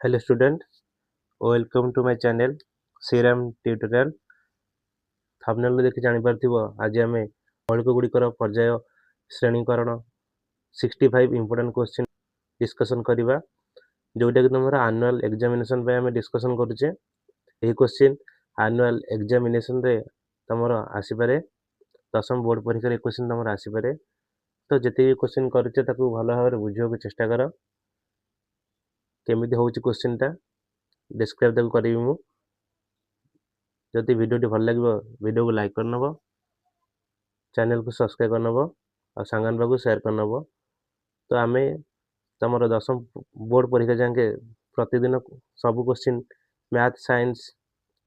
Hello student, welcome to my channel Serum Tutorial। Thumbnail देखि जानि पारथिबो आज आमे मौलिक गुड़िकर पर्याय श्रेणीकरण 65 इंपोर्टेंट क्वेश्चन डिस्कशन करिबा जोटा कि तुमरा एनुअल एग्जामिनेशन पे आमे डिस्कशन करूचे। एही क्वेश्चन एनुअल एग्जामिनेशन रे तमरो आसी पारे, दशम बोर्ड परीक्षा रे क्वेश्चन तमरो आसी पारे। तो जति क्वेश्चन करूचे ताकू भलो भाबरे बुझियो के चेष्टा करो। केमिति होउची क्वेश्चन ता डिस्क्राइब ताकू करिवि मु। जदि वीडियो भल लगे वीडियो को लाइक करनब, चैनल को सब्सक्राइब करनब और सांगन बाबू शेयर करनब। तो आमे तमरो दशम बोर्ड परीक्षा जाके प्रतिदिन सब क्वेश्चन मैथ साइंस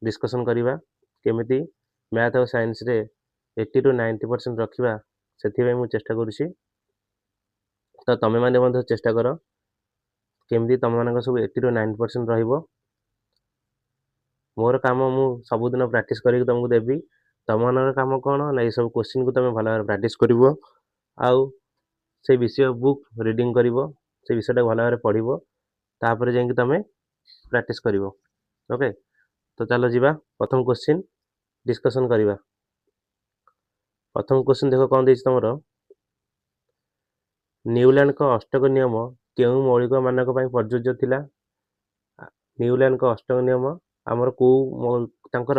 डिस्कशन करिबा। केमिति मैथ और साइंस रे 80 to 90% रखिबा सेथि मु चेष्टा करूची। तो तमे माने बंधु चेष्टा करो केमिति तम मानक सब 80 to 90% रहिबो। मोर काम मु सबुदिन प्रैक्टिस करिक तुमको देबी। तमनर काम कौन ना ये सब क्वेश्चन को तुम भल भाबरे प्रैक्टिस करिवो आउ से विषय बुक रीडिंग करिवो, से विषयटा भल भाबरे पढ़िवो, तापर जाई तमे प्रैक्टिस करिवो। ओके, तो चलो जीवा प्रथम क्वेश्चन डिस्कशन करिवा। प्रथम क्वेश्चन देखो कौन देछि तमरो, न्यूलैंड का अष्टक नियम केउ मौलिक मानक पई प्रযোज्य थिला। न्यूलैंड का अष्टक नियम हमर को तांकर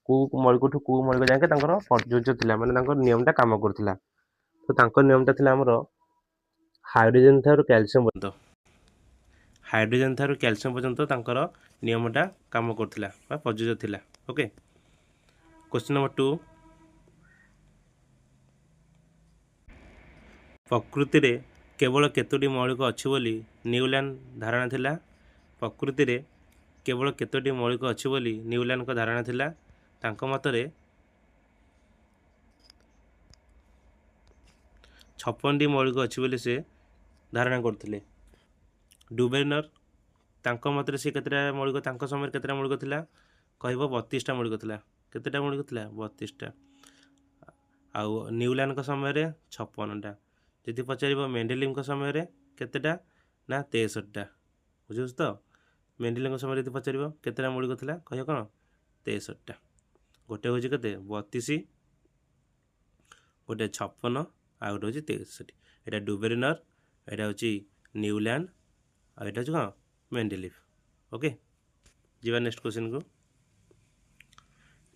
को मौलिक ठु को मौलिक जाके तांकर प्रযোज्य थिला, माने तांकर नियमटा काम करथिला। तो तांकर नियमटा थिला हमर हाइड्रोजन थारु कैल्शियम पर्यंत, हाइड्रोजन थारु कैल्शियम पर्यंत तांकर नियमटा काम करथिला बा प्रযোज्य थिला। ओके, क्वेश्चन नंबर 2, प्रकृति रे केवल केतोटी मौलिक अच्छी बोली न्यूलैंड धारणा थिला। प्रकृति रे केवल केतोटी मौलिक अच्छी बोली न्यूलैंड को धारणा थिला। तांको मतरे 56टी मौलिक अच्छी बोली से धारणा करथिले। डुबेनर तांको मतरे से केतरा मौलिक तांको समय केतरा मौलिक थिला कहबो 32टा मौलिक थिला। केतटा मौलिक थिला 32टा। आउ न्यूलैंड को समय रे 56टा। जदि पचारिबो मेंडेलिव को समय रे केतेटा ना 63टा। बुझुस तो मेंडेलिव को समय रे जदि पचारिबो केतेटा मौलिक थिला कहयो कोन 63टा। गोटे होची केते 32, गोटे 56 आ गोटे होची 63। एटा डुबेरिनर, एटा होची न्यूलैंड आ एटा होची कोन मेंडेलिव। ओके, जीवा नेक्स्ट क्वेश्चन को।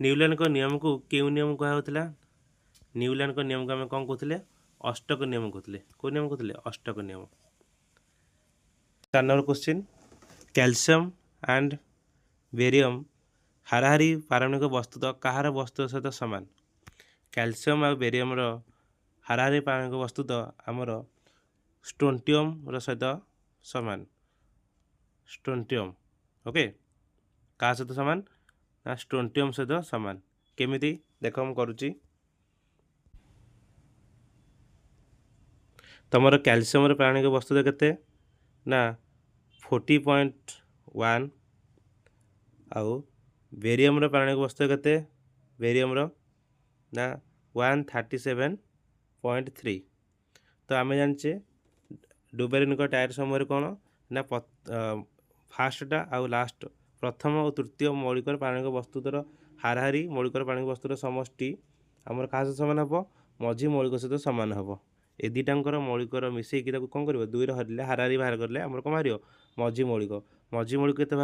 न्यूलैंड को नियम को केउ नियम कहा होतला। न्यूलैंड को नियम को हमें कौन कहते अष्टक नियम कहते। कौ नियम कहते अष्टक नियम। 4 number question, calcium and barium हाराहारी पारमाणविक वस्तु तो कहार वस्तु सहित सामान। कैल्शियम और बेरियम रो हाराहारी पारमाणविक वस्तु तो आमर स्ट्रोंटियम रो सहित सामान। स्ट्रोंटियम ओके, का सहित सामान ना स्ट्रोंटियम सहित सामान। केमिति देख हम करूची। तमर कैल्शियम रो पारमाणविक वस्तु तो केते ना 40.1 आउ बेरियम रो पारमाणविक वस्तु केते बेरियम रो ना 137.3। तो आम जाने डुबेरिन को टायर समय कौन ना फास्टा आउ लास्ट प्रथम और तृतीय मौलिक पारमाणविक वस्तुतर हाराहारी मौलिक पारमाणविक वस्तुर समष्टि आमर क्या सहित सामान हम मझी मौलिक सहित सामान हम। ए दुईटांकर मौलिक मिसेक कौन कर 2 हरिले हाराहारी बाहर करें आमर कौन बाहर मझी मौलिक। मझी मौलिक के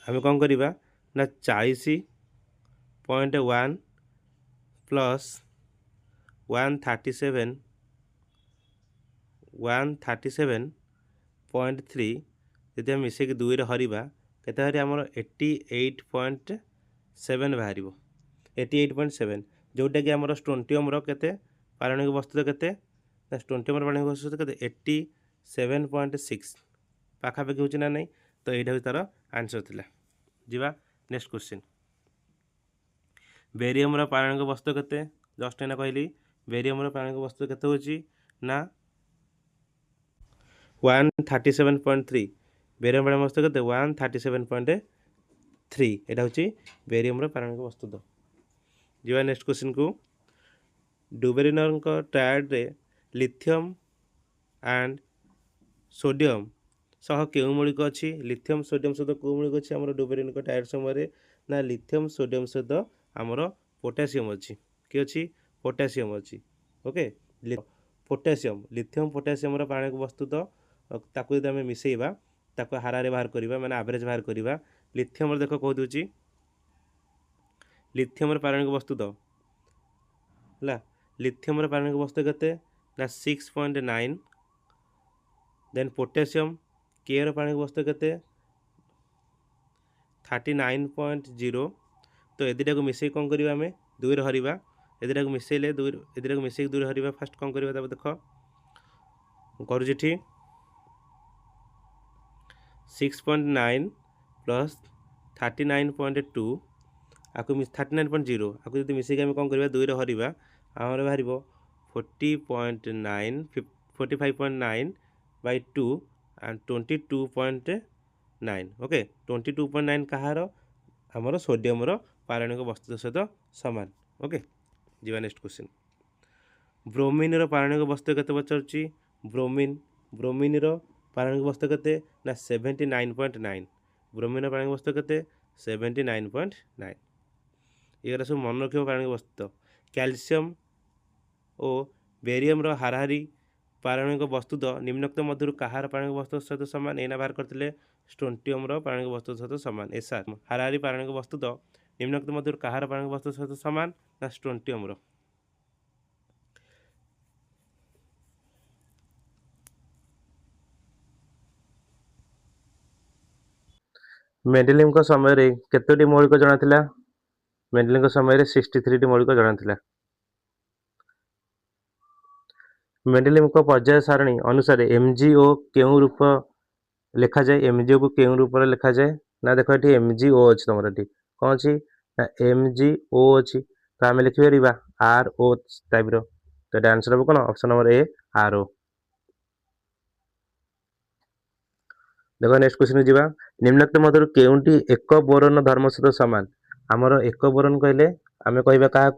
आम कौन करवा ना 40.1 प्लस 137.3 यदि आम मिसेक 2 हरवा केते हरी आमर 88.7 बाहर। 88.7 जोटा कि आमर स्ट्रोंटियम रो केते पारमाणविक वस्तु केते ना स्ट्रोंटियम पारमाणविक वस्तु केते 87.6 पाखापाखि होची ना नहीं। तो यहाँ तार आंसर थिला। जीवा नेक्स्ट क्वेश्चन, बेरियम रो पारमाणविक वस्तु केते जस्ट एना कहली बेरियम रो पारमाणविक वस्तु केते होची ना 137.3। बेरियम पारमाणविक वस्तु केते 137.3 एटा होची बेरियम रो पारमाणविक वस्तु। तो जीवा नेक्स्ट क्वेश्चन को। डुबेरिनर ट्रायड रे लिथियम एंड सोडियम सह केउं मौलिक अच्छी लिथियम सोडियम सहित केउं मौलिक अच्छी आमर डुबेरिन टायर समय ना लिथियम सोडियम सहित आमर पोटासियम अच्छी कि अच्छी पोटासियम अच्छी ओके पोटासियम लिथियम पोटासियम पाणिक वस्तु तो ताकू यदि आम मिसेଇବା ताकू हारे बाहर करवा माने एवरेज बाहर करवा लिथियम देख कह दूची लिथियम पारणिक वस्तु तो है लिथियम पारणिक वस्तु केते ना 6.9 देन पोटासियम के पारणिक वस्तु केते 39.0 तो ए दुटा को मिसई कौन करवा आम दुई हरवा ए दुटा को मिसेले ए दुटा को मिसेक दुई हरवा फास्ट कौन करवा देख करुँची 6.9 प्लस 39.2 आपको 39.0 आपको जब मिसेक आम कौन करवा दुई हरवा आम बाहर 40.9 45.9 by 2 and 22.9 ओके 22.9 कहार आमर सोडियम पारणिक वस्तु सहित सामान ओके जीवा नेक्स्ट क्वेश्चन ब्रोमीन पारणिक वस्तु केते पचारुची ब्रोमीन ब्रोमीन पारणिक वस्तु केते ना 79.9 ब्रोमीन पारणिक वस्तु केते 79.9 ये सब मन रख पारणिक वस्तु कैल्शियम और बेरियम हाराहारी पारणिक वस्तु तो निम्नोक्त मध्य कहार पारणिक वस्तु सहित सामान एना बाहर करते स्ट्रोंटियम पारणिक वस्तु सहित सामान एसआर हाराहारी पारणिक वस्तु तो निम्नोक्त मध्य कहार पारणिक वस्तु सहित सामान ना स्ट्रोंटियम मेंडेलियम समय केतोटी मौलिक जनाथिला मेंडेलियम समय 63 मौलिक जनाथिला मेंडेलियम पर्याय सारणी अनुसार एमजीओ केउं रूप लिखा जाए एमजीओ को केउं रूप लिखा जाए ना देख ये एमजीओ अच्छी तुम ये कौन अच्छी ना एमजीओ अच्छी तो आम लिखिपर आर ओ टाइप तो आंसर हम कौन ऑप्शन नंबर ए आर ओ देखो नेक्स्ट क्वेश्चन जी निम्नोक्त मध्य केउंटी एक बोरन धर्म सहित सामान आमर एक बोरन कहले आम कह क्या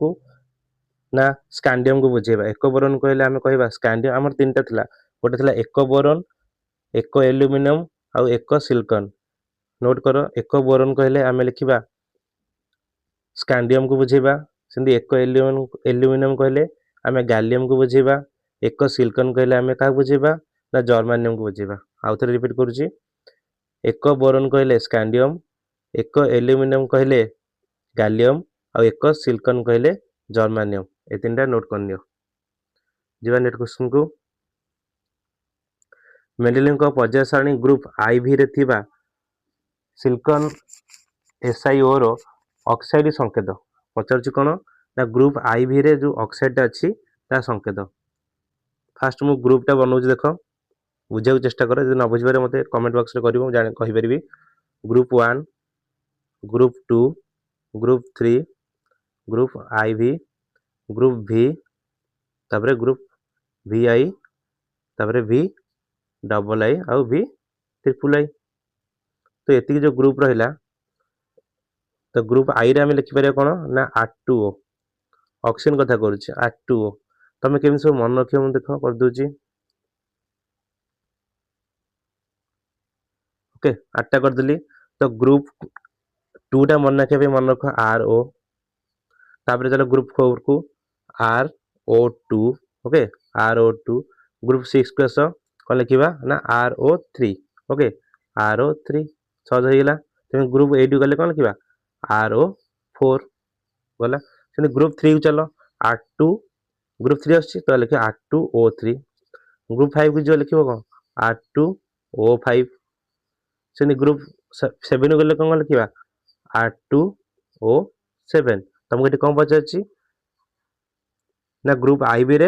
ना स्कांडियम को बुझेगा एक बोरन कहले आम कह स्कांडियम आमर तीन टा थिला गोटे थिला एक बोरन एक एल्युमिनियम आउ एक सिलिकॉन नोट कर एक बोरन कहले आम लिखा स्कांडियम को बुझेगा सेमती एक एल्युमिनियम कहले आम गैलियम को बुझेगा एक सिलिकॉन कहले आम क्या बुझेगा ना जर्मानियम को बुझेगा आउ थे रिपीट करुच्ची एक बोरन कहले स्कांडियम एक एल्युमिनियम कहले गैलियम आउ एक सिलिकॉन कहले जर्मानियम ये तीन टा नोट कर जीवा नेक्स्ट क्वेश्चन को मेंडेलियम पर्याय सारणी ग्रुप आईवी रे थिबा सिलिकॉन एसआईओ रो ऑक्साइड संकेत पचारुची कौन ना ग्रुप आईवी रे जो ऑक्साइड अच्छी ता संकेत फास्ट मु ग्रुप टा बनाऊँ देख बुझा चेष्टा कर न बुझे मत कमेंट बॉक्स रे करी group 1 group 2 group 3 group IV group भी तापर ग्रुप वी आई तापर वी डबल आई आउ भी ट्रिपल आई तो ये जो ग्रुप रहा तो ग्रुप आई रे आम लिखिपर कौन ना R2O ऑक्सीजन कथा करुच्छे R2O तुम केमी सब मन रख मुझे देख कर दूची ओके 8टा करदेली तो ग्रुप 2 टा मन रखा मन रख RO तापर चलो ग्रुप 4 को RO2 ओके RO2 ग्रुप 6 को आस कौन लिखा ना RO3 ओके RO3 सहज हो गला तेज ग्रुप 8 गले कौन लिखा RO4 गला ग्रुप 3 को चलो R2 ग्रुप 3 आस तो लिखे R2O3 ग्रुप 5 को जो लिखे कौन R2O5 से ग्रुप 7 गले कौन लिखा R2O7 तुमको ये कौन पचार ना ग्रुप आईबी रे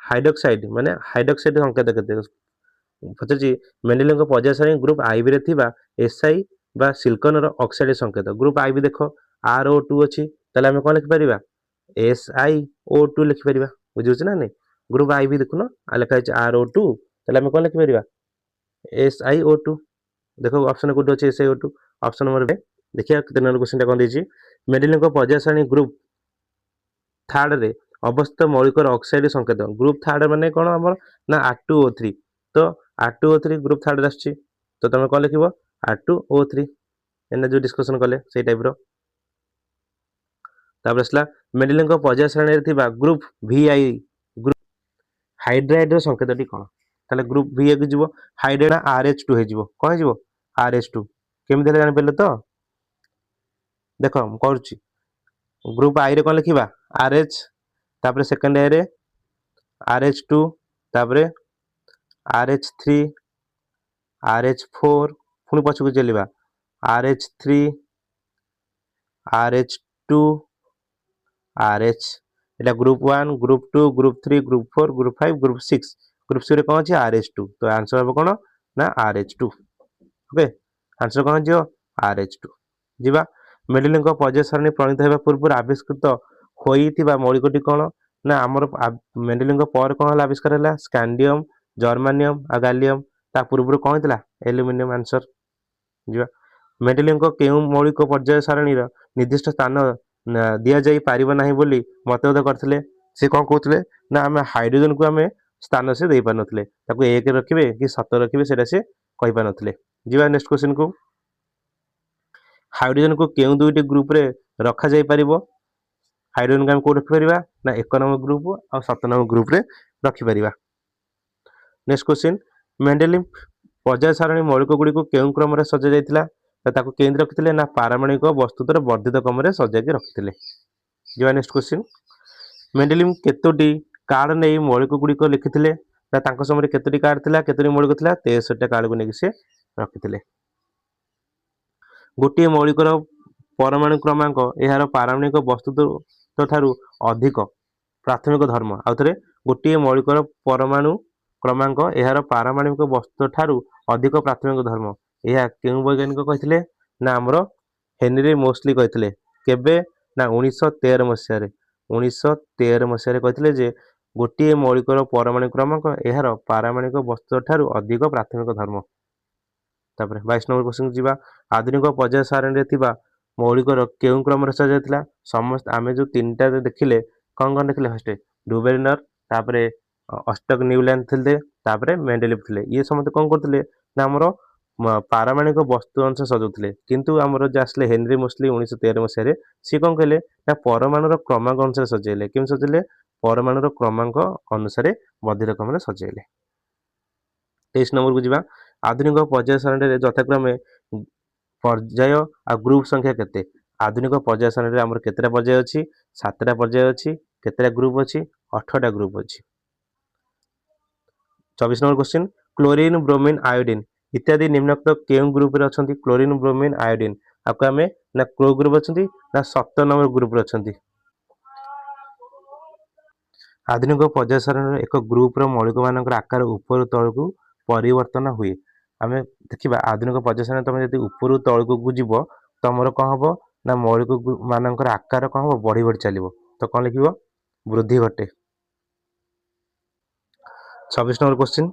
हाइड्रोक्साइड माने हाइड्रोक्साइड संकेत केते पचार मेंडेलियम पर्याय सारणी ग्रुप आईबी रे थिबा एसआई बा सिलिकॉन रो ऑक्साइड संकेत ग्रुप आईबी देख RO2 अच्छी ताले आम कौन लिखिपर SiO2 लिखिपर बुझे ना नहीं ग्रुप आईबी देखुन लिखाई RO2 ताले आम कौन लिखिपर SiO2 देखो ऑप्शन कोड अच्छे SiO2 ऑप्शन नंबर बे देखिए कितने नंबर क्वेश्चन कौन देछि मेंडेलियम पर्याय सारणी ग्रुप थर्ड रे अवस्थित मौलिक ऑक्साइड संकेत ग्रुप थर्ड माने कौन आमर ना R2O3 तो R2O3 ग्रुप थर्ड आछि तो तुम कौन लिख R2O3 एने जो डिस्कसन कले से टाइप तापर आसला मेंडेलियन पर्याय सारणी ग्रुप VI ग्रुप हाइड्राइड संकेतटी कौन ताले ग्रुप VI को जीवो हाइड्राइड RH2 हे जीवो कौन जीवो RH2 केमिति जानि पेले तो देखो हम करूची ग्रुप I रे कौन लिखिबा RH तापर सेकंड आई रे RH2 तापर RH3 RH4 पुणी पछकु चलिबा RH3 RH2 RH एटा group 1 group 2 group 3 group 4 group 5 group 6 group 6 रे कौन अछि RH2 तो आंसर हो कोन ना RH2 ओके आंसर कौन जियो RH2 जिबा मेंडेलियन को पर्याय सारणी प्रणीत हेबा पूर्व आविष्कृत होईतिबा मौलिकटी कौन ना हमर मेंडेलियन को पर कौन आविष्कार हला स्कैंडियम जर्मानियम आ गालियम ता पूर्व कौन हला एल्युमिनियम आंसर जिबा मेंडेलियन को केउ मौलिक पर्याय सारणी निर्दिष्ट स्थान दिया जाई पारिबा नाही बोली मतभेद करथिले से कौन कहउथिले ना हमें हाइड्रोजन को हमें स्थान से देई पानथिले ताको 1 रखिबे कि 7 रखिबे सेटा से कहि पानथिले जिबा नेक्स्ट क्वेश्चन को हाइड्रोजन को केउ दुईटी ग्रुप रे रखा जाई परिबो हाइड्रोजन को हम को रखि परिबा ना 1 नंबर ग्रुप और 7 नंबर ग्रुप रे रखि परिबा नेक्स्ट क्वेश्चन मेंडेलियन पर्याय सारणी मौलिक गुडी को केउ क्रम रे सजा जायतिला ताको केंद्र रखिथिले ना पारमाणविक वस्तुतर वर्धित क्रम रे सजा के रखिथिले जिबा नेक्स्ट क्वेश्चन मेंडेलियन केतोटी कार्ड नै मौलिक गुडी को लिखिथिले ना तांको समय रे केतोटी कार्ड थिला केतोटी मौलिक थिला 63 टा कार्ड को नेकी से रखिथिले गोटे मौलिकर परमाणु क्रमांक यार पारमाणविक वस्तु ठारू अधिक प्राथमिक धर्म आउ थे गोटे मौलिकर परमाणु क्रमांक यार पारमाणविक वस्तु ठारू अधिक प्राथमिक धर्म यह केउ वैज्ञानिक कहते ना आमर हेनरी मोस्टली कहते केबे ना 1913 मसीह 1913 मसीह कहते जे गोटे मौलिकर परमाणु क्रमांक यार पारमाणविक वस्तु ठारू अधिक प्राथमिक धर्म तापर 22 नंबर क्वेश्चन जीवा आधुनिक पर्याय सारणी रे मौलिकर केउ क्रम रे सजाइतिला समस्त आमे जो तीनटा देखिले कौन देखिले फर्स्ट डुबेरिनर तापर अष्टक न्यूलैंड थिले तापर मेंडेलिव थिले ये समस्त कौन करथिले ना हमर पारमाणविक वस्तु अंश सजाउथिले किंतु हमर जे आसले हेनरी मोस्टली 1913 मसीह रे सी कौन कहले ना परमाणुर क्रमांक अनुसार सजाइले केम सजाइले परमाणुर क्रमांक अनुसार वर्धित क्रम रे सजाइले 23 नंबर को जीवा आधुनिक पर्याय सारणी रे यथाक्रमे पर्याय आ ग्रुप संख्या केते आधुनिक पर्याय सारणी रे हमर केतेटा पर्याय अछि 7टा पर्याय अछि केतेटा ग्रुप अछि 18टा ग्रुप अछि 24 number question chlorine bromine iodine इत्यादि निम्नलिखित केउ ग्रुप रे अछंती क्लोरीन ब्रोमीन आयोडीन आको हमें ना क्लो ग्रुप अछंती ना 17 नंबर ग्रुप रे अछंती आधुनिक पर्याय सारणी एक ग्रुप रो मौलिक मानकर आकार ऊपर तळकू परिवर्तन हुए आमे देखिबा आधुनिक पर्याय सारणी तमे यदि ऊपर तळकू जीवो तमरो कौन हबो ना मौलिक मानकर आकार कौन हबो बढ़ी बढ़ी चलिबो तो कौन लिखिबो वृद्धि घटे 26 नंबर क्वेश्चन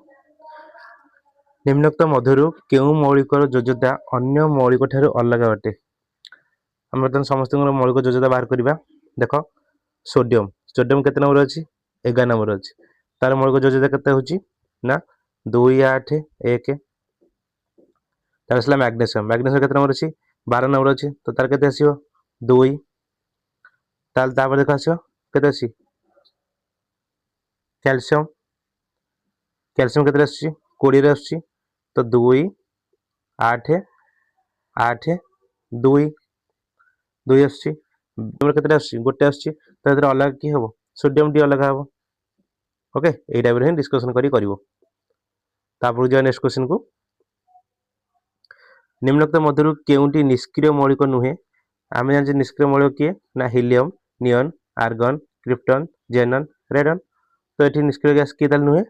निम्नलिखित मध्यरु केउ मौलिकर योज्यता अन्य मौलिक ठारू अलग अटे हम बर्तन समस्त मौलिक योज्यता बाहर करबा देखो सोडियम सोडियम केते नंबर अछि 11 नंबर अछि तार मौलिक योज्यता केते होची ना 2 8 1 तार असला मैग्नीशियम मैग्नीशियम केते नंबर अछि 12 नंबर अछि तो तार केते आसीओ 2 ताल तापर देखो आसीओ केते अछि कैल्शियम कैल्शियम केते आसी 20 रे आसी तो 2 8 8 2 2 आसी नंबर केते आसी गोटे आसी तो एतर अलग की हबो सोडियम डी अलग हबो ओके ए टाइप रे डिस्कशन करी करिवो तापर जो नेक्स्ट क्वेश्चन को निम्नलिखित मध्यरु केउंटी निष्क्रिय मौलिक नुहे आमे जान जे निष्क्रिय मौलिक के ना हीलियम नियन आर्गन क्रिप्टन जेनन रेडन तो एठी निष्क्रिय गैस के ताल नुहे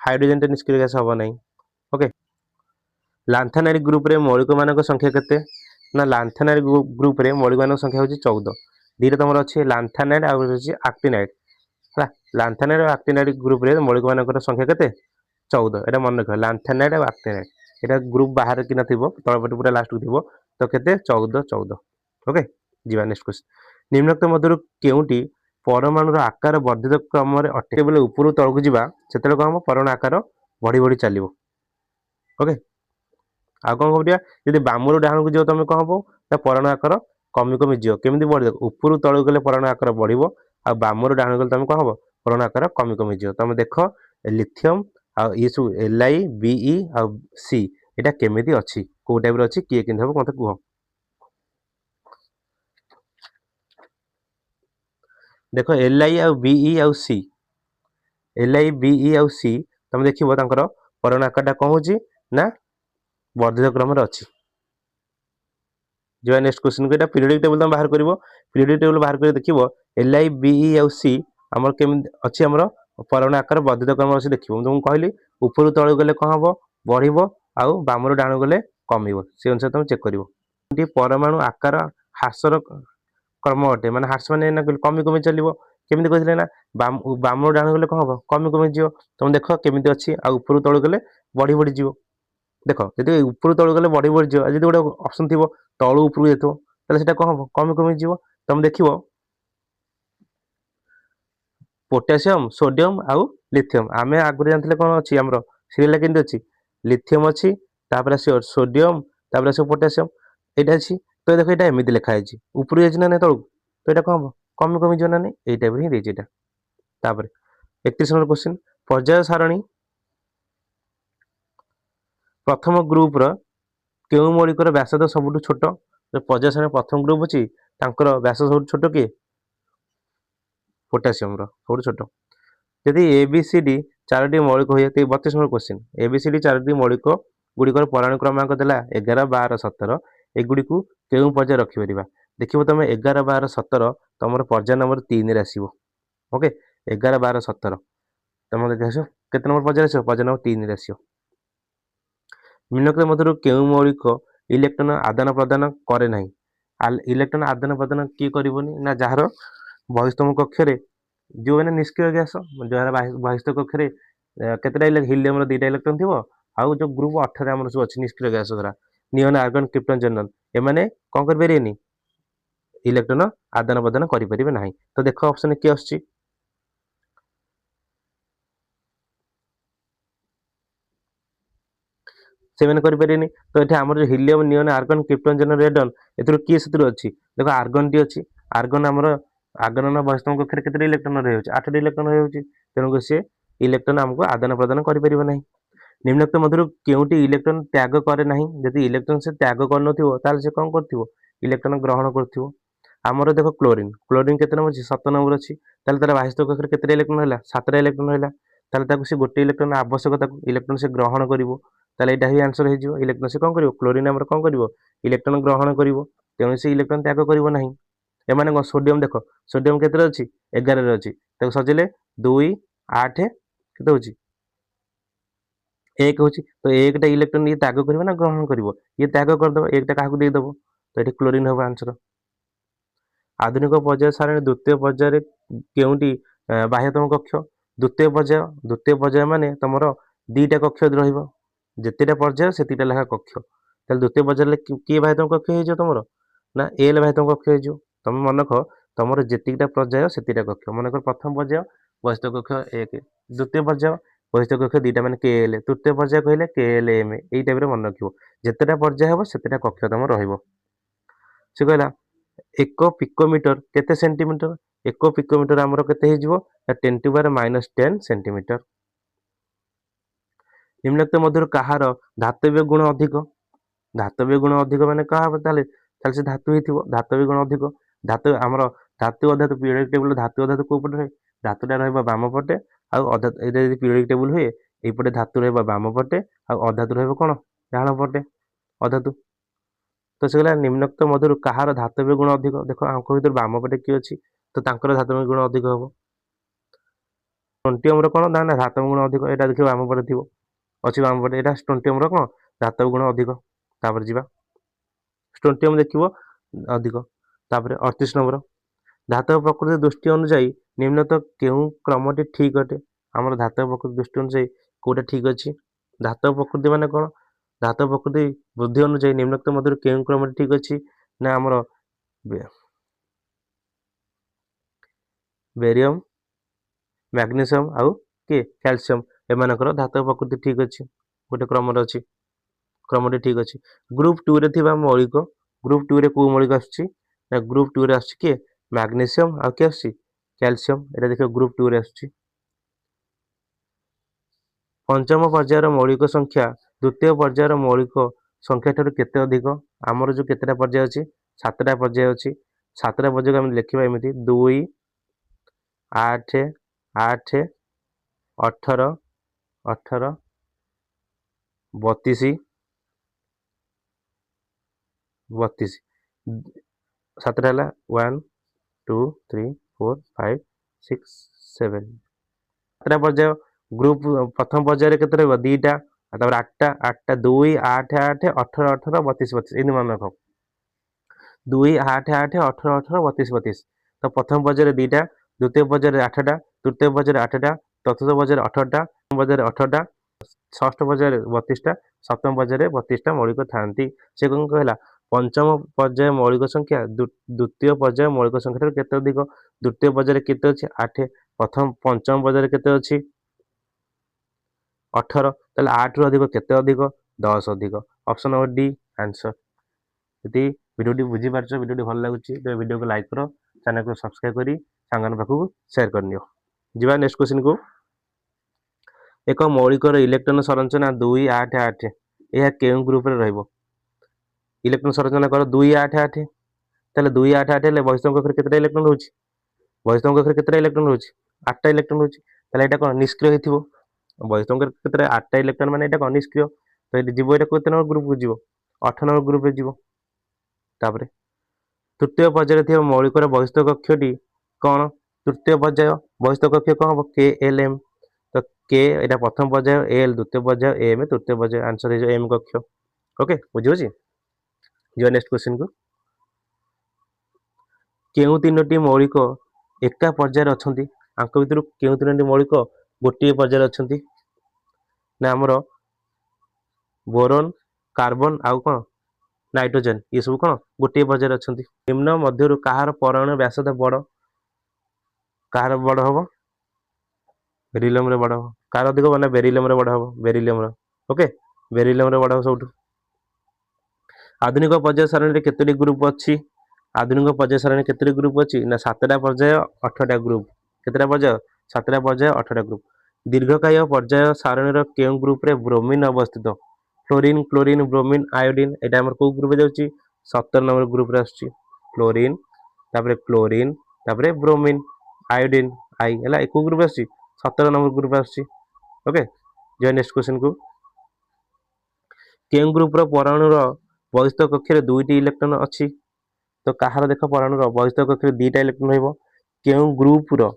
हाइड्रोजन टे निष्क्रिय गैस हबो नै ओके लांथानाइड ग्रुप रे मौलिक मानक संख्या केते ना लांथानाइड ग्रुप रे मौलिक मानक संख्या होची 14 दीरे तमर अछि लांथानाइड आ होची एक्टिनाइड हला लांथानाइड और एक्टिनाइड ग्रुप रे मौलिक मानक संख्या केते 14 एटा मन रख लांथानाइड और एक्टिनाइड एटा ग्रुप बाहर कि नथिबो तळपट पूरा लास्ट को थिबो तो केते 14 14 ओके जीवा नेक्स्ट क्वेश्चन निम्नलिखित मध्यरु केउंटी परमाणु रो आकार वर्धित क्रम रे अटे बेले ऊपर तळकु जीवा सेतले हम परमाणु आकार बढ़ी बढ़ी चलिबो ओके ଆଉ କ'ଣ କରିବା ଯଦି ବାମରୁ ଡାହାଣକୁ ଯିବ ତମେ କ'ଣ ହବ ନା ପରିମାଣ ଆକାର କମି କମି ଯିବ। କେମିତି ବଢ଼ିବ ଉପରୁ ତଳକୁ ଗଲେ ପରିମାଣ ଆକାର ବଢ଼ିବ ଆଉ ବାମରୁ ଡାହାଣକୁ ଗଲେ ତମେ କ'ଣ ହବ ପରିମାଣ ଆକାର କମି କମି ଯିବ। ତମେ ଦେଖ ଲିଥିୟମ୍ ଆଉ ଇଏ ସବୁ Li Be ଆଉ ସି ଏଇଟା କେମିତି ଅଛି କୋଉ ଟାଇପର ଅଛି କିଏ କେମିତି ହବ ମୋତେ କୁହ। ଦେଖ Li ଆଉ Be ଆଉ ସି Li Be ଆଉ ସି ତମେ ଦେଖିବ ତାଙ୍କର ପରିମାଣ ଆକାରଟା କ'ଣ ହଉଛି ନା ବର୍ଦ୍ଧିତ କ୍ରମରେ ଅଛି। ଯିବା ନେକ୍ସଟ କ୍ୱେଶ୍ଚିନକୁ। ଏଇଟା ପିରିୟଡିକ ଟେବୁଲ ତମେ ବାହାର କରିବ। ପିରିୟଡିକ ଟେବୁଲ ବାହାର କରି ଦେଖିବ Li Be ଆଉ ସି ଆମର କେମିତି ଅଛି ଆମର ପରିମାଣ ଆକାର ବର୍ଦ୍ଧିତ କ୍ରମ ଅଛି ଦେଖିବ। ମୁଁ ତୁମକୁ କହିଲି ଉପରୁ ତଳକୁ ଗଲେ କ'ଣ ହବ ବଢ଼ିବ ଆଉ ବାମରୁ ଡାହାଣକୁ ଗଲେ କମିବ। ସେ ଅନୁସାରେ ତମେ ଚେକ୍ କରିବ। ପରମାଣୁ ଆକାର ହ୍ରାସର କ୍ରମ ଅଟେ ମାନେ ହ୍ରାସ ମାନେ କମି କମି ଚାଲିବ। କେମିତି କହିଥିଲେ ନା ବାମରୁ ଡାହାଣକୁ ଗଲେ କ'ଣ ହବ କମି କମି ଯିବ। ତମେ ଦେଖ କେମିତି ଅଛି ଆଉ ଉପରୁ ତଳକୁ ଗଲେ ବଢ଼ି ବଢ଼ି ଯିବ। ଦେଖ ଯଦି ଉପରୁ ତଳକୁ ଗଲେ ବଢ଼ି ବଢ଼ି ଯିବ ଯଦି ଗୋଟେ ଅପସନ ଥିବ ତଳୁ ଉପରକୁ ଯାଇଥିବ ତାହେଲେ ସେଟା କ'ଣ ହବ କମି କମି ଯିବ। ତମେ ଦେଖିବ ପୋଟାସିୟମ ସୋଡିୟମ ଆଉ ଲିଥିୟମ ଆମେ ଆଗରୁ ଜାଣିଥିଲେ କ'ଣ ଅଛି ଆମର ସିରିଏଲଟା କେମିତି ଅଛି ଲିଥିୟମ ଅଛି ତାପରେ ଆସିବ ସୋଡିୟମ ତାପରେ ଆସିବ ପୋଟାସିୟମ ଏଇଟା ଅଛି। ତ ଦେଖ ଏଇଟା ଏମିତି ଲେଖା ହେଇଛି ଉପରକୁ ଯାଇଛି ନା ନାଇଁ ତଳକୁ ତ ଏଇଟା କ'ଣ ହବ କମି କମି ଯିବ ନା ନାଇଁ ଏଇ ଟାଇପର ହିଁ ଦେଇଛି ଏଇଟା। ତାପରେ 31 ନମ୍ବର କ୍ୱେଶ୍ଚିନ୍ ପର୍ଯ୍ୟାୟ ସାରଣୀ ପ୍ରଥମ ଗ୍ରୁପର କେଉଁ ମୌଳିକର ବ୍ୟାସାର୍ଦ୍ଧ ସବୁଠୁ ଛୋଟ। ପର୍ଯ୍ୟାୟ ସାରଣୀ ପ୍ରଥମ ଗ୍ରୁପ ଅଛି ତାଙ୍କର ବ୍ୟାସ ସବୁଠୁ ଛୋଟ କିଏ ପୋଟାସିୟମର ସବୁଠୁ ଛୋଟ। ଯଦି ABCD ଚାରୋଟି ମୌଳିକ ହୁଏ 32 ନମ୍ବର କ୍ୱେଶ୍ଚିନ୍ ABCD ଚାରୋଟି ମୌଳିକ ଗୁଡ଼ିକର ପରମାଣୁ କ୍ରମାଙ୍କ ଦେଲା 11 12 17 ଏଗୁଡ଼ିକୁ କେଉଁ ପର୍ଯ୍ୟାୟ ରଖିପାରିବା। ଦେଖିବ ତମେ 11 12 17 ତମର ପର୍ଯ୍ୟାୟ ନମ୍ବର 3ରେ ଆସିବ। ଓକେ 11 12 17 ତମର ଦେଖି ଆସିବ କେତେ ନମ୍ବର ପର୍ଯ୍ୟାୟରେ ଆସିବ ପର୍ଯ୍ୟାୟ ନମ୍ବର 3ରେ ଆସିବ। ନିମ୍ନଲିଖିତ ମଧ୍ୟରୁ କେଉଁ ମୌଳିକ ଇଲେକ୍ଟ୍ରନ ଆଦାନ ପ୍ରଦାନ କରେ ନାହିଁ। ଇଲେକ୍ଟ୍ରନ ଆଦାନ ପ୍ରଦାନ କିଏ କରିବନି ନା ଯାହାର ବହିସ୍ତମ କକ୍ଷରେ ଯେଉଁମାନେ ନିଷ୍କ୍ରିୟ ଗ୍ୟାସ ଯାହାର ବହିସ୍ଥ କକ୍ଷରେ କେତେଟା ହିଲିୟମର 2ଟା ଇଲେକ୍ଟ୍ରନ ଥିବ ଆଉ ଯୋଉ ଗ୍ରୁପ 18 ଆମର ସବୁ ଅଛି ନିଷ୍କ୍ରିୟ ଗ୍ୟାସ ଦ୍ୱାରା ନିଅନ ଆର୍ଗନ କ୍ରିପ୍ଟନ ଜେନନ ଏମାନେ କ'ଣ କରିପାରିବେନି ଇଲେକ୍ଟ୍ରନ ଆଦାନ ପ୍ରଦାନ କରିପାରିବେ ନାହିଁ। ତ ଦେଖ ଅପସନ କିଏ ଆସୁଛି ସେମାନେ କରିପାରିବେନି। ତ ଏଠି ଆମର ଯୋଉ ହିଲିୟମ ନିଅନ ଆର୍ଗନ କ୍ରିପ୍ଟନ ଜେନନ ରେଡନ ଏଥିରୁ କିଏ ସେଥିରୁ ଅଛି ଦେଖ ଆର୍ଗନଟି ଅଛି। ଆର୍ଗନ ଆମର ଆଗନନ ବହିସ୍ତମ କକ୍ଷରେ କେତେଟା ଇଲେକ୍ଟ୍ରନ ରହିଯାଉଛି 8ଟି ଇଲେକ୍ଟ୍ରନ ରହିଯାଉଛି ତେଣୁକରି ସେ ଇଲେକ୍ଟ୍ରନ ଆମକୁ ଆଦାନ ପ୍ରଦାନ କରିପାରିବ ନାହିଁ। ନିମ୍ନଲିଖିତ ମଧ୍ୟରୁ କେଉଁଟି ଇଲେକ୍ଟ୍ରନ ତ୍ୟାଗ କରେ ନାହିଁ। ଯଦି ଇଲେକ୍ଟ୍ରନ ସେ ତ୍ୟାଗ କରିନଥିବ ତାହେଲେ ସେ କ'ଣ କରୁଥିବ ଇଲେକ୍ଟ୍ରନ ଗ୍ରହଣ କରୁଥିବ। ଆମର ଦେଖ କ୍ଲୋରିନ କ୍ଲୋରିନ କେତେ ନମ୍ବର ଅଛି 7 ନମ୍ବର ଅଛି ତାହେଲେ ତାର ବହିସ୍ଥ କକ୍ଷରେ କେତେଟା ଇଲେକ୍ଟ୍ରନ ରହିଲା 7ଟା ଇଲେକ୍ଟ୍ରନ ରହିଲା ତାହେଲେ ତାକୁ ସେ ଗୋଟେ ଇଲେକ୍ଟ୍ରନ ଆବଶ୍ୟକ ତାକୁ ଇଲେକ୍ଟ୍ରନ ସେ ଗ୍ରହଣ କରିବ ତାହେଲେ ଏଇଟା ହିଁ ଆନ୍ସର ହେଇଯିବ। ଇଲେକ୍ଟ୍ରନ ସେ କ'ଣ କରିବ କ୍ଲୋରିନ ଆମର କ'ଣ କରିବ ଇଲେକ୍ଟ୍ରନ ଗ୍ରହଣ କରିବ ତେଣୁ ସେ ଇଲେକ୍ଟ୍ରନ ତ୍ୟାଗ କରିବ ନାହିଁ। ଏମାନେ କ'ଣ ସୋଡିୟମ ଦେଖ ସୋଡିୟମ କେତେରେ ଅଛି 11ରେ ଅଛି ତାକୁ ସଜେଇଲେ 2 8 କେତେ ହଉଛି 1 ହଉଛି ତ 1ଟା ଇଲେକ୍ଟ୍ରନ ଇଏ ତ୍ୟାଗ କରିବ ନା ଗ୍ରହଣ କରିବ ଇଏ ତ୍ୟାଗ କରିଦବ 1ଟା କାହାକୁ ଦେଇଦବ ତ ଏଠି କ୍ଲୋରିନ ହବ ଆନ୍ସର। ଆଧୁନିକ ପର୍ଯ୍ୟାୟ ସାରଣୀ ଦ୍ୱିତୀୟ ପର୍ଯ୍ୟାୟରେ କେଉଁଟି ବାହ୍ୟତମ କକ୍ଷ ଦ୍ୱିତୀୟ ପର୍ଯ୍ୟାୟ ମାନେ ତମର 2ଟା କକ୍ଷ ରହିବ ଯେତେଟା ପର୍ଯ୍ୟାୟ ସେତିଟା ଲେଖା କକ୍ଷ ତାହେଲେ ଦ୍ୱିତୀୟ ପର୍ଯ୍ୟାୟରେ କିଏ ବାହ୍ୟତମ କକ୍ଷ ହେଇଯିବ ତମର ନା ଏଲ ବାହ୍ୟତମ କକ୍ଷ ହେଇଯିବ। ତମେ ମନେକ ତମର ଯେତିକିଟା ପର୍ଯ୍ୟାୟ ସେତିଟା କକ୍ଷ ମନେକର ପ୍ରଥମ ପର୍ଯ୍ୟାୟ ବହିସ୍ଥ କକ୍ଷ 1 ଦ୍ୱିତୀୟ ପର୍ଯ୍ୟାୟ ବହିସ୍ଥ କକ୍ଷ 2ଟା ମାନେ KL ତୃତୀୟ ପର୍ଯ୍ୟାୟ କହିଲେ KLM ଏଇ ଟାଇପର ମନେ ରଖିବ ଯେତେଟା ପର୍ଯ୍ୟାୟ ହେବ ସେତେଟା କକ୍ଷ ତମର ରହିବ। ସେ କହିଲା 1 ପିକୋମିଟର କେତେ ସେଣ୍ଟିମିଟର 1 ପିକୋମିଟର ଆମର କେତେ ହେଇଯିବ 10⁻−10 ସେଣ୍ଟିମିଟର। ନିମ୍ନଲିଖିତ ମଧ୍ୟରୁ କାହାର ଧାତବ୍ୟ ଗୁଣ ଅଧିକ। ଧାତବ୍ୟ ଗୁଣ ଅଧିକ ମାନେ କାହା ହବ ତାହେଲେ ସେ ଧାତୁ ହେଇଥିବ ଧାତବ୍ୟ ଗୁଣ ଅଧିକ ଧାତୁ ଆମର ଧାତୁ ଅଧାତୁ ପିରିୟଡିକ ଟେବୁଲ ଧାତୁ ଅଧାତୁ କୋଉ ପଟେ ରହେ ଧାତୁଟା ରହିବ ବାମ ପଟେ ଆଉ ଏଇଟା ଯଦି ପିରିୟଡିକ ଟେବୁଲ ହୁଏ ଏଇପଟେ ଧାତୁ ରହିବ ବାମ ପଟେ ଆଉ ଅଧାତୁ ରହିବ କ'ଣ ଡାହାଣ ପଟେ ଅଧାତୁ। ତ ସେ କହିଲା ନିମ୍ନଲିଖିତ ମଧ୍ୟରୁ କାହାର ଧାତବ୍ୟ ଗୁଣ ଅଧିକ ଦେଖ ଆଙ୍କ ଭିତରୁ ବାମ ପଟେ କିଏ ଅଛି ତ ତାଙ୍କର ଧାତବ୍ୟ ଗୁଣ ଅଧିକ ହବ। ଷ୍ଟ୍ରୋଣ୍ଟିୟମର କ'ଣ ନା ଧାତବ୍ୟ ଗୁଣ ଅଧିକ ଏଇଟା ଦେଖିବ ବାମ ପଟେ ଥିବ ଅଛି ବାମ ପଟେ ଏଇଟା ଷ୍ଟ୍ରୋଣ୍ଟିୟମର କ'ଣ ଧାତବ୍ୟ ଗୁଣ ଅଧିକ। ତାପରେ ଯିବା ଷ୍ଟ୍ରୋଣ୍ଟିୟମ ଦେଖିବ ଅଧିକ। ତାପରେ 38 ନମ୍ବର ଧାତବ ପ୍ରକୃତି ଦୃଷ୍ଟି ଅନୁଯାୟୀ ନିମ୍ନଲିଖିତ କେଉଁ କ୍ରମଟି ଠିକ ଅଟେ। ଆମର ଧାତବ ପ୍ରକୃତି ଦୃଷ୍ଟି ଅନୁଯାୟୀ କୋଉଟା ଠିକ ଅଛି ଧାତବ ପ୍ରକୃତି ମାନେ କ'ଣ ଧାତବ ପ୍ରକୃତି ବୃଦ୍ଧି ଅନୁଯାୟୀ ନିମ୍ନଲିଖିତ ମଧ୍ୟରୁ କେଉଁ କ୍ରମଟି ଠିକ ଅଛି ନା ଆମର ବେରିୟମ ମ୍ୟାଗ୍ନେସିୟମ ଆଉ କିଏ କ୍ୟାଲସିୟମ ଏମାନଙ୍କର ଧାତବ ପ୍ରକୃତି ଠିକ ଅଛି ଗୋଟେ କ୍ରମରେ ଅଛି। क्रमटी ठीक अच्छे। ग्रुप 2 रे थिबा मौलिक ग्रुप 2 रे को मौलिक आसुची ना ग्रुप 2 रे आसुची के मैग्नीशियम आ के आसुची कैल्शियम एटा देखो ग्रुप 2 रे आसुची। पंचम पर्यायर मौलिक संख्या द्वितीय पर्यायर मौलिक संख्या ठाରୁ केते अधिक आमर जो केतेटा पर्याय अछि सातटा पर्याय अछि सातटा पर्याय हम लिखिबा एमिति 2 8 8 18 18 32 32 सातटा हला 1 2 3 4 5 6 7 सातटा पर्याय ग्रुप प्रथम पर्याय केते रहबो दीटा तापर 8टा 8टा 2 8 8 18 18 32 32 इन मन रखो 2 8 8 18 18 32 32 तो प्रथम पर्याय दीटा द्वितीय पर्याय 8टा तृतीय पर्याय 8टा चतुर्थ पर्याय 18टा पंचम पर्याय 18टा षष्ठ पर्याय 32टा सप्तम पर्याय 32टा मौलिक थांती से कौन कहला पंचम पर्याय मौलिक संख्या द्वितीय पर्याय मौलिक संख्या ठाରୁ केते अधिक द्वितीय पर्याय केते अछि 8 प्रथम पंचम पर्याय केते अछि 18 ताले 8 रु अधिक केते अधिक 10 अधिक ऑप्शन नंबर डी आंसर। यदि वीडियोटी बुझी पारछ वीडियोटी भल लागुची तो वीडियो को लाइक करो चैनल को सब्सक्राइब करी सांगन पाखु शेयर करनियो। जिबा नेक्स्ट क्वेश्चन को एक मौलिक इलेक्ट्रॉन संरचना 2 8 8 यह केउ ग्रुप रे रहइबो इलेक्ट्रॉन संरचना कर 2 8 8 ताले 2 8 8 ले बहिस्तम कक्षरे केतेटा इलेक्ट्रॉन होची बहिस्तम कक्षरे केतेटा इलेक्ट्रॉन होची 8टा इलेक्ट्रॉन होची ताले एटा कोन निष्क्रिय हेतिबो बहिस्तम कक्षरे केतेटा 8टा इलेक्ट्रॉन माने एटा कोन निष्क्रिय तो एटा जीवो एटा केते नंबर ग्रुप को जीवो 8 नंबर ग्रुप रे जीवो। तापरे तृतीय पर्याय थिबा मौलिक बहिस्थ कक्षटी कौन तृतीय पर्याय बहिस्थ कक्ष कौन हम के एल एम तो के एटा प्रथम पर्याय एल द्वितीय पर्याय एम तृतीय पर्याय आंसर है जो एम कक्ष ओके बुझियो जी। जो नेक्स्ट क्वेश्चन को केउ तीनोटी मौलिक एका पर्यायर अछंती आंक भितरु केउ तीनोटी मौलिक गोटिए पर्यायर अछंती ना हमर बोरॉन कार्बन आउ कोन नाइट्रोजन ये सब कोन गोटिए पर्यायर अछंती निम्न मध्यरु काहार परमाणु व्यासार्ध बड़ काहार बड़ हबो बेरिलियम रे बड़ हबो कार अधिक बना बेरिलियम रे बड़ हबो बेरिलियम रे ओके बेरिलियम रे बड़ हबो सबटु। आधुनिक पर्याय सारणी रे केतोटी ग्रुप अछि आधुनिक पर्याय सारणी केतोटी ग्रुप अछि ना 7टा पर्याय 18टा ग्रुप केतेटा पर्याय 7टा पर्याय 18टा ग्रुप। दीर्घकाय पर्याय सारणी रो केउ ग्रुप रे ब्रोमीन अवस्थित फ्लोरीन क्लोरीन ब्रोमीन आयोडीन एटा हमर को ग्रुप जाउची 17 नंबर ग्रुप रे आछी फ्लोरीन तापरे क्लोरीन तापरे ब्रोमीन आयोडीन आई हला एको ग्रुप आछी 17 नंबर ग्रुप आछी ओके। जो नेक्स्ट क्वेश्चन को केउ ग्रुप रो परमाणु रो बहिस्थ कक्ष रे दुईटी इलेक्ट्रॉन अछि तो काहार देख परमाणु रो बहिस्थ कक्ष रे दुईटा इलेक्ट्रॉन रहइबो केउ ग्रुप रो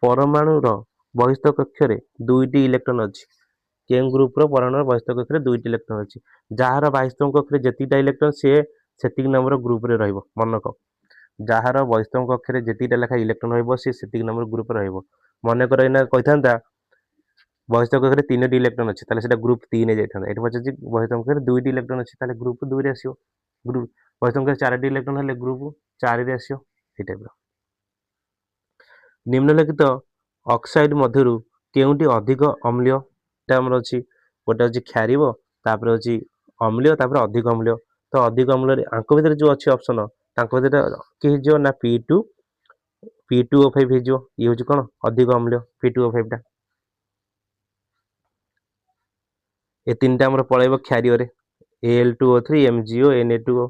परमाणु रो बहिस्थ कक्ष रे दुईटी इलेक्ट्रॉन अछि केउ ग्रुप रो परमाणु रो बहिस्थ कक्ष रे दुईटी इलेक्ट्रॉन अछि जहार बहिस्थ कक्ष रे जेतिटा इलेक्ट्रॉन से सेतिक नंबर ग्रुप रे रहइबो मनक जहार बहिस्थ कक्ष रे जेतिटा लेखा इलेक्ट्रॉन रहइबो से सेतिक नंबर ग्रुप रे रहइबो मने कर इना कहिथांता बहिस्थ कक्ष रे 3टी इलेक्ट्रॉन अछि ताले सेटा ग्रुप 3 ए जाइथांता एठी पछे बहिस्थ कक्ष रे 2टी इलेक्ट्रॉन अछि ताले ग्रुप 2 रे आसीओ ग्रुप बहिस्थ कक्ष रे 4टी इलेक्ट्रॉन हले ग्रुप 4 रे आसीओ ए टाइप रो। निम्नलिखित ऑक्साइड मध्यरु केउंटी अधिक अम्लीय ता हमर अछि गोटे अछि क्षारीय तापर अछि अम्लीय तापर अधिक अम्लीय तो अधिक अम्लीय रे आंक भितर जो अछि ऑप्शन तांक भितर के जो ना P2 P2O5 हे जो ये होची कोन अधिक अम्लीय P2O5 टा ए तीनटा हमर पळेबो क्षारीय रे Al2O3 MgO Na2O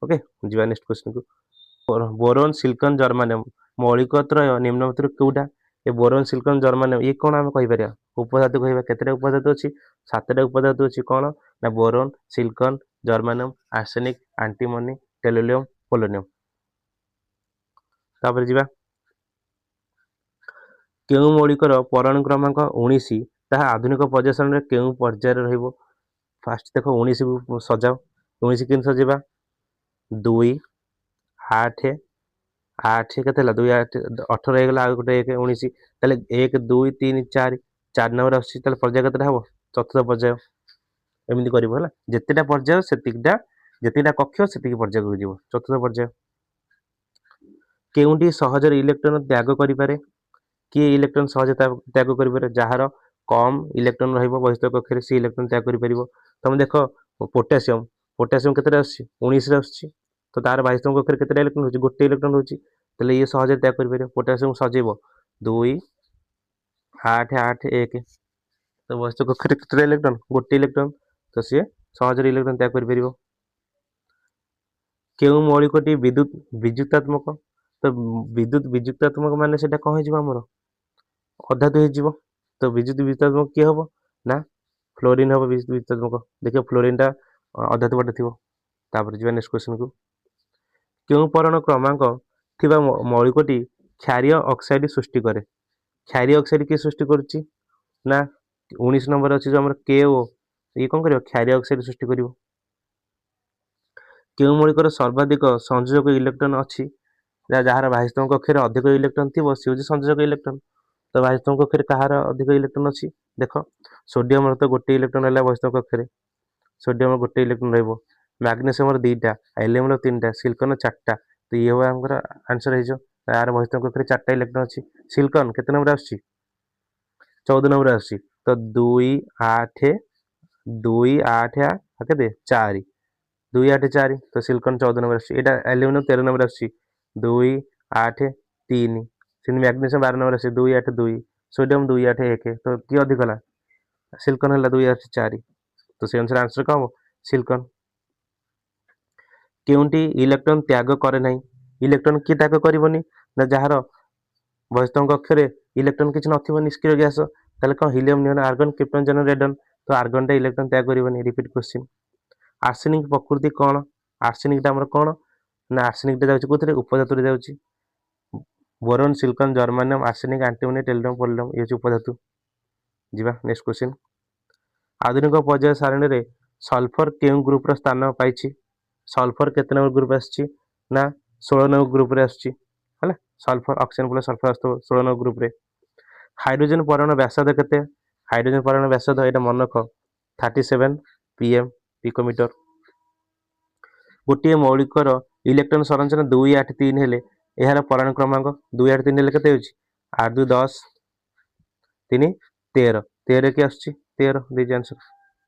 ओके जिबा नेक्स्ट क्वेश्चन को बोरोन सिलिकॉन जर्मानियम मौलिक त्रय निम्न भितर कोउटा ए बोरोन सिलिकॉन जर्मानियम ये कोन हम कहि परिया उपधातु कहिबा केतेटा उपधातु अछि 7टा उपधातु अछि कोन ना boron silicon germanium arsenic antimony tellurium polonium. तापर जिबा केउ मौलिक रो परमाणु क्रमांक 19 ताहा आधुनिक पर्याय सारणी रे केउ पर्याय रे रहइबो फास्ट देखो 19 को सजाओ 19 किन सजेबा 2 8 8 केतेला 2 8 18 हे गेला आ गोटे 1 19 ताले 1 2 3 4 4 नंबर आसी ताले पर्याय केतेटा हबो चतुर्थ पर्याय एमिति करिवो हला जेतेटा पर्याय जेतिटा कक्ष सेतिकी पर्याय को जीवो चतुर्थ पर्याय। केउंटी सहज इलेक्ट्रॉन त्याग करि पारे कि इलेक्ट्रॉन सहज त्याग करि पारे जहार कम इलेक्ट्रॉन रहइबो बहिस्थ कक्ष रे सी इलेक्ट्रॉन त्याग करि परिबो तमे देखो पोटासियम पोटासियम केतेटा आछि 19 रे आछि तो तार 22 कक्षर केतेटा इलेक्ट्रॉन होछि गोटे इलेक्ट्रॉन होछि तले ये सहज त्याग कर परिबो पोटासियम सजेबो 2 8 8 1 तो 22 कक्षर केतेटा इलेक्ट्रॉन गोटे इलेक्ट्रॉन तो सी सहज इलेक्ट्रॉन त्याग कर परिबो केउ मौलिकटी विद्युत विद्युतात्मक तो विद्युत विद्युतात्मक माने सेटा कौन हो हमर अधातु हो तो विद्युत विद्युतात्मक किए हम ना फ्लोरीन हम विद्युत विद्युतात्मक देखिए फ्लोरीन टा अधातु बाटे थी तापर जी नेक्स्ट क्वेश्चन को क्यों परण क्रमांक थिबा मौलिकटी क्षारीय ऑक्साइड सृष्टि करे क्षारीय ऑक्साइड किए सृष्टि करुच्ची ना 19 नंबर अच्छी जो आम KO ये कौन कर क्षारीय ऑक्साइड सृष्टि कर क्यों मौलिकर सर्वाधिक संयोजक इलेक्ट्रॉन अच्छी जार 22 कक्षर अधिक इलेक्ट्रॉन थी सी हूँ संयोजक इलेक्ट्रॉन तो 22 कक्षर कहार अधिक इलेक्ट्रॉन अच्छी देख सोडियम तो गोटे इलेक्ट्रॉन है 22 कक्षर सोडियम गोटे इलेक्ट्रॉन रही मैग्नेशियम 2टा एल्युमिनियम 3टा सिलिकॉन 4टा तो ये हुआ आमर आंसर हो यार 22 कक्षर 4टा इलेक्ट्रॉन अच्छी सिलिकॉन केते नंबर आस 14 नंबर आस तो 2 8 2 8 के 4 2 8 4 तो सिलिकॉन 14 नंबर आस एल्युमिनियम 13 नंबर आस 2 8 3 मैग्नेशियम 12 नंबर आस 2 8 2 सोडियम 2 8 1 तो किए अधिक है सिलिकॉन है 2 8 4 तो से अनुसार आंसर कौन हम सिलिकॉन केउंटी इलेक्ट्रॉन त्याग करे नहीं इलेक्ट्रॉन कि त्याग करबनी ना जार 22 कक्षर इलेक्ट्रॉन किसी नथिबो निष्क्रिय गैस ताले कौन हीलियम नियन आर्गन क्रिप्टन जन रेडन तो आर्गन टा इलेक्ट्रॉन त्याग करबनी रिपीट क्वेश्चन आर्सेनिक प्रकृति कौन आर्सेनिक टा हमर कौन ना आर्सेनिक टा जाउची कोथरे उपधातु रे जाउची boron silicon germanium arsenic antimony टेलियम पोलियम ये उपधातु जीवा नेक्स्ट क्वेश्चन आधुनिक पर्याय सारणी रे सल्फर केउ ग्रुप रो स्थान पाइछि सल्फर केते नंबर ग्रुप आछि ना 16 नंबर ग्रुप रे आछि हला सल्फर ऑक्सीजन प्लस सल्फर आस्तो 16 नंबर ग्रुप रे हाइड्रोजन परमाणु व्यासार्ध केते हाइड्रोजन परमाणु व्यासार्ध एटा मन रख 37 pm पिकोमीटर गोटे मौलिकर इलेक्ट्रॉन संरचना 2 8 3 हेले एहार परमाणु क्रमांक 2 8 3 हेले केते होछि 8 2 10 3 13 13 के आछि 13 दी आंसर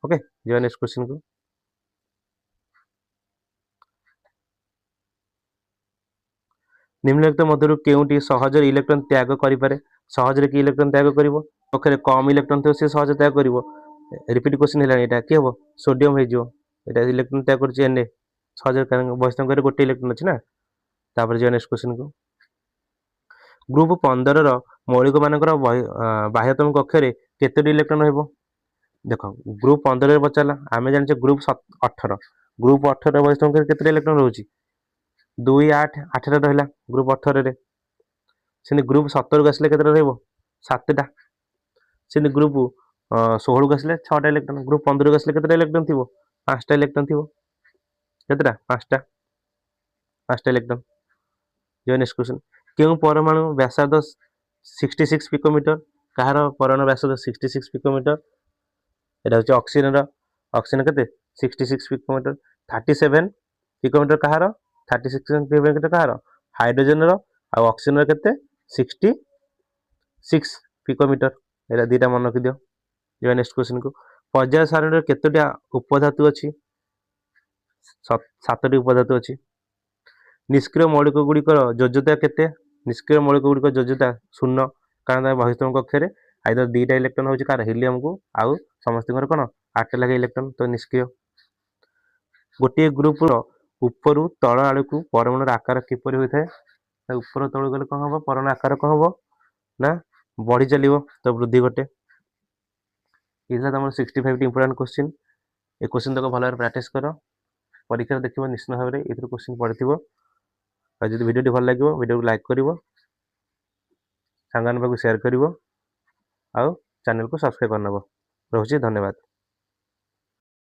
ओके जो नेक्स्ट क्वेश्चन को निम्नलिखित मध्यरु केउटी सहज इलेक्ट्रॉन त्याग करि पारे सहज रे कि इलेक्ट्रॉन त्याग करिवो पखरे कम इलेक्ट्रॉन तो से सहज त्याग करिवो रिपीट क्वेश्चन हेला एटा कि हबो सोडियम हे जो एटा इलेक्ट्रॉन त्याग करछि Na सहज कारण 22 करे गोटे इलेक्ट्रॉन अछि ना तापर जे नेक्स्ट क्वेश्चन को ग्रुप 15 रो मौलिक मानकर बाह्यतम कक्षरे केते इलेक्ट्रॉन रहबो देखो ग्रुप 15 रे बचाला आमे जानि ग्रुप 18 ग्रुप 18 22 करे केते इलेक्ट्रॉन रहउछि 2 8 8 टा रहला ग्रुप 18 रे से ग्रुप 17 को आसले केते रहबो 7 टा से ग्रुप 16 को आसले 6 टा इलेक्ट्रॉन ग्रुप 15 को आसले केते इलेक्ट्रॉन थिबो 5 टा इलेक्ट्रॉन थिबो केतेटा 5 टा इलेक्ट्रॉन जो नेक्स्ट क्वेश्चन केउ परमाणु व्यासार्ध 66 पिकोमीटर कहार परमाणु व्यासार्ध 66 पिकोमीटर एटा होची ऑक्सीजन केते 66 पिकोमीटर 37 पिकोमीटर कहार 36 पिकोमीटर कहार हाइड्रोजन रो आ ऑक्सीजन रो केते 66 पिकोमीटर एटा दीटा मन रखि दियो जो नेक्स्ट क्वेश्चन को पर्याय सारणी रे केतेटा उपधातु अछि 7 टी उपधातु अछि निष्क्रिय मौलिक गुड़िकर योज्यता केते निष्क्रिय मौलिक गुड़िक योज्यता 0 कारण 22 कक्षरे आइदर 2टा इलेक्ट्रॉन होची कार हीलियम को आउ समस्त कोन 8 लागे इलेक्ट्रॉन तो निष्क्रिय गोटे ग्रुप रो ऊपर तळ आड़ को परमाणु आकार किपरि होय थाए ऊपर तळ गले कोन हबो परमाणु आकार कोन हबो ना बढ़ी चलिबो तो वृद्धि घटे इला तमर 65 टी इंपोर्टेंट क्वेश्चन ए क्वेश्चन तक भलो प्रैक्टिस करो परीक्षा देखिबो निश्चित भाबरे एथि क्वेश्चन पढिथिबो आ जदि वीडियो भल लागिबो वीडियो को लाइक करिवो सांगान पाखु शेयर करिवो आ चैनल को सब्सक्राइब करनबो रहउची धन्यवाद।